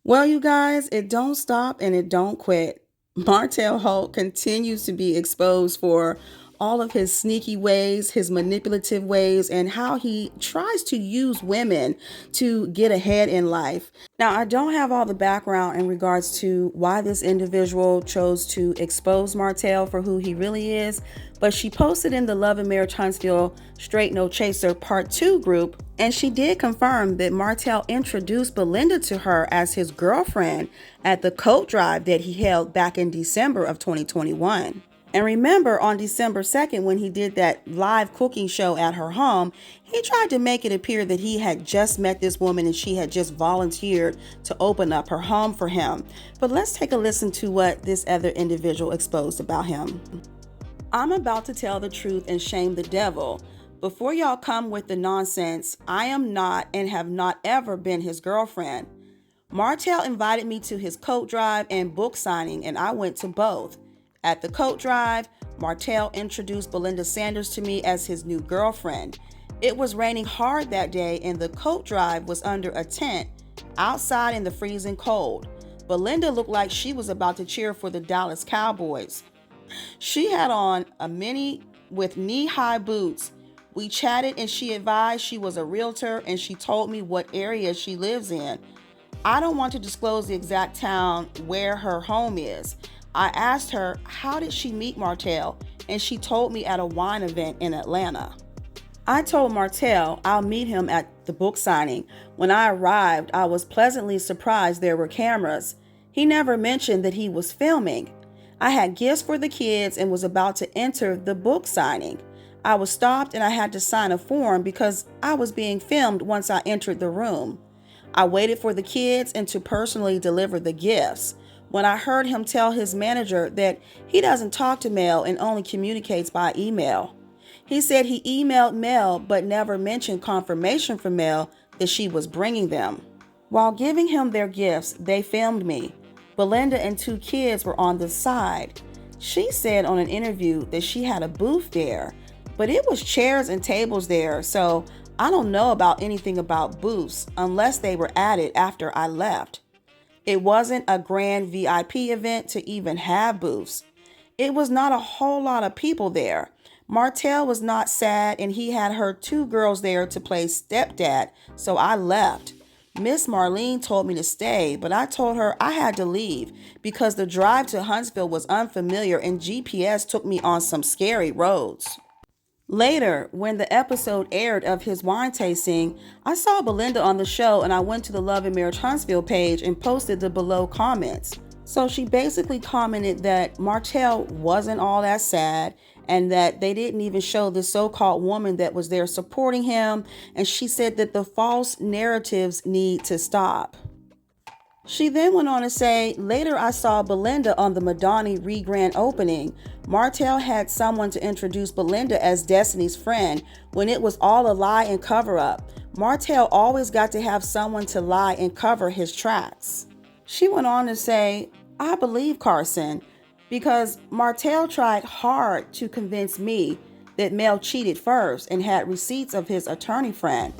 Well, you guys, it don't stop and it don't quit. Martell Holt continues to be exposed for all of his sneaky ways, his manipulative ways, and how he tries to use women to get ahead in life. Now, I don't have all the background in regards to why this individual chose to expose Martell for who he really is, but she posted in the Love and Marriage Huntsville Straight No Chaser Part 2 group, and she did confirm that Martell introduced Belinda to her as his girlfriend at the coat drive that he held back in December of 2021. And remember, on December 2nd, when he did that live cooking show at her home, he tried to make it appear that he had just met this woman and she had just volunteered to open up her home for him. But let's take a listen to what this other individual exposed about him. I'm about to tell the truth and shame the devil. Before y'all come with the nonsense, I am not and have not ever been his girlfriend. Martell invited me to his coat drive and book signing, and I went to both. At the coat drive, Martell introduced Belinda Sanders to me as his new girlfriend. It was raining hard that day, and the coat drive was under a tent outside in the freezing cold. Belinda looked like she was about to cheer for the Dallas Cowboys. She had on a mini with knee-high boots. We chatted and she advised she was a realtor and she told me what area she lives in. I don't want to disclose the exact town where her home is. I asked her, how did she meet Martell? And she told me at a wine event in Atlanta. I told Martell I'll meet him at the book signing. When I arrived, I was pleasantly surprised there were cameras. He never mentioned that he was filming. I had gifts for the kids and was about to enter the book signing. I was stopped and I had to sign a form because I was being filmed once I entered the room. I waited for the kids and to personally deliver the gifts. When I heard him tell his manager that he doesn't talk to Mel and only communicates by email. He said he emailed Mel but never mentioned confirmation from Mel that she was bringing them. While giving him their gifts, they filmed me. Belinda and 2 kids were on the side. She said on an interview that she had a booth there, but it was chairs and tables there, so I don't know about anything about booths unless they were added after I left. It wasn't a grand VIP event to even have booths. It was not a whole lot of people there. Martell was not sad and he had her 2 girls there to play stepdad, so I left. Miss Marlene told me to stay, but I told her I had to leave because the drive to Huntsville was unfamiliar and GPS took me on some scary roads. Later, when the episode aired of his wine tasting, I saw Belinda on the show and I went to the Love and Marriage Huntsville page and posted the below comments. So she basically commented that Martell wasn't all that sad and that they didn't even show the so-called woman that was there supporting him, and she said that the false narratives need to stop. She then went on to say, later I saw Belinda on the Madonna re-grand opening. Martell had someone to introduce Belinda as Destiny's friend when it was all a lie and cover-up. Martell always got to have someone to lie and cover his tracks. She went on to say, I believe Carson, because Martell tried hard to convince me that Mel cheated first and had receipts of his attorney friend.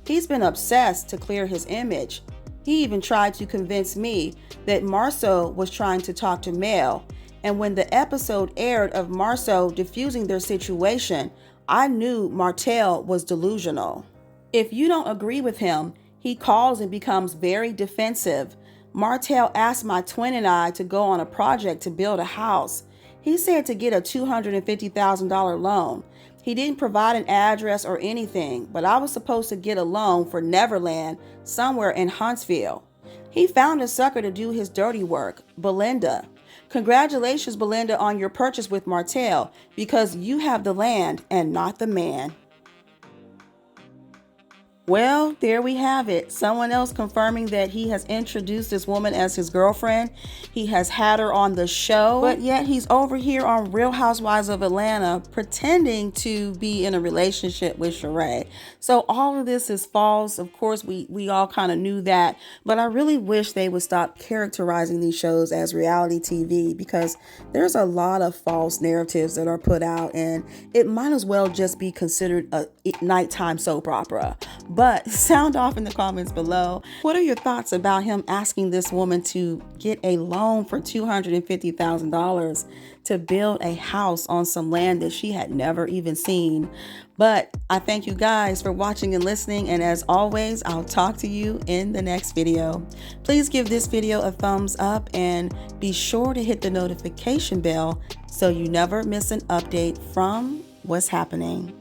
He's been obsessed to clear his image. He even tried to convince me that Marceau was trying to talk to Mel, and when the episode aired of Marceau diffusing their situation, I knew Martell was delusional. If you don't agree with him, he calls and becomes very defensive. Martell asked my twin and I to go on a project to build a house. He said to get a $250,000 loan. He didn't provide an address or anything, but I was supposed to get a loan for Neverland somewhere in Huntsville. He found a sucker to do his dirty work, Belinda. Congratulations, Belinda, on your purchase with Martell, because you have the land and not the man. Well, there we have it. Someone else confirming that he has introduced this woman as his girlfriend. He has had her on the show, but yet he's over here on Real Housewives of Atlanta pretending to be in a relationship with Sheree. So all of this is false. Of course, we all kind of knew that, but I really wish they would stop characterizing these shows as reality TV, because there's a lot of false narratives that are put out, and it might as well just be considered a nighttime soap opera. But sound off in the comments below. What are your thoughts about him asking this woman to get a loan for $250,000 to build a house on some land that she had never even seen? But I thank you guys for watching and listening. And as always, I'll talk to you in the next video. Please give this video a thumbs up and be sure to hit the notification bell so you never miss an update from What's Happening.